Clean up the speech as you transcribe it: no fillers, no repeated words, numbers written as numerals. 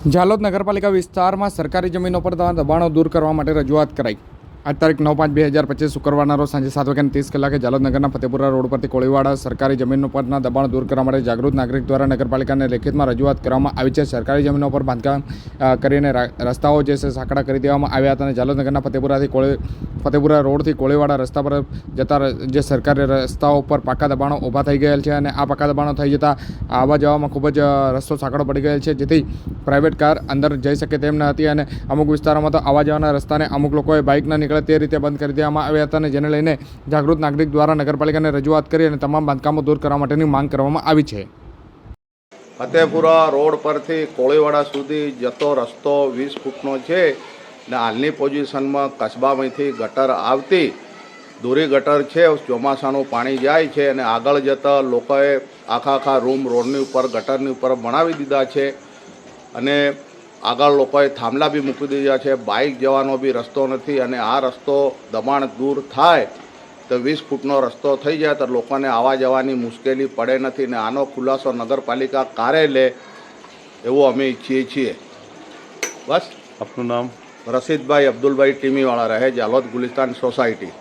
જાલોદ નગરપાલિકા વિસ્તારમાં સરકારી જમીનો પર દબાણો દૂર કરવા માટે રજૂઆત કરાઈ। આજ તારીખ 9/5/2025 શુક્રવારના રોજ સાંજે 7:30 જાલોદ નગરના ફતેપુરા રોડ પરથી કોળીવાડા સરકારી જમીનો પરના દબાણો દૂર કરવા માટે જાગૃત નાગરિક દ્વારા નગરપાલિકાને લેખિતમાં રજૂઆત કરવામાં આવી છે। સરકારી જમીનો પર બાંધકામ કરીને રસ્તાઓ જે છે સાંકડા કરી દેવામાં આવ્યા હતા અને જાલોદ નગરના ફતેપુરા રોડથી કોળીવાડા રસ્તા પર જતા જે સરકારી રસ્તાઓ પર પાકા દબાણો ઊભા થઈ ગયેલ છે અને આ પાકા દબાણો થઈ જતાં આવવા જવામાં ખૂબ જ રસ્તો સાંકડો પડી ગયેલ છે, જેથી પ્રાઇવેટ કાર અંદર જઈ શકે તેમ ન હતી અને અમુક વિસ્તારોમાં તો આવવા જવાના રસ્તાને અમુક લોકોએ બાઇક ન નીકળે તે રીતે બંધ કરી દેવામાં આવ્યા હતા અને જેને લઈને જાગૃત નાગરિક દ્વારા નગરપાલિકાને રજૂઆત કરી અને તમામ બાંધકામો દૂર કરવા માટેની માંગ કરવામાં આવી છે। ફતેપુરા રોડ પરથી કોળીવાડા સુધી જતો રસ્તો 20 ફૂટનો છે ને હાલની પોઝિશનમાં કસ્બામાંથી ગટર આવતી દોરી ગટર છે, ચોમાસાનું પાણી જાય છે અને આગળ જતાં લોકોએ આખા રૂમ રોડની ઉપર ગટરની ઉપર બનાવી દીધા છે અને આગળ લોકોએ થાંભલા બી મૂકી દીધા છે। બાઇક જવાનો બી રસ્તો નથી અને આ રસ્તો દબાણ દૂર થાય તો 20 ફૂટનો રસ્તો થઈ જાય તો લોકોને આવવા જવાની મુશ્કેલી પડે નથી ને આનો ખુલાસો નગરપાલિકા કારે લે એવું અમે ઈચ્છીએ છીએ। બસ। આપનું નામ? રશીદભાઈ અબ્દુલભાઈ ટીમીવાળા, રહે જાલોદ ગુલિસ્તાન સોસાયટી।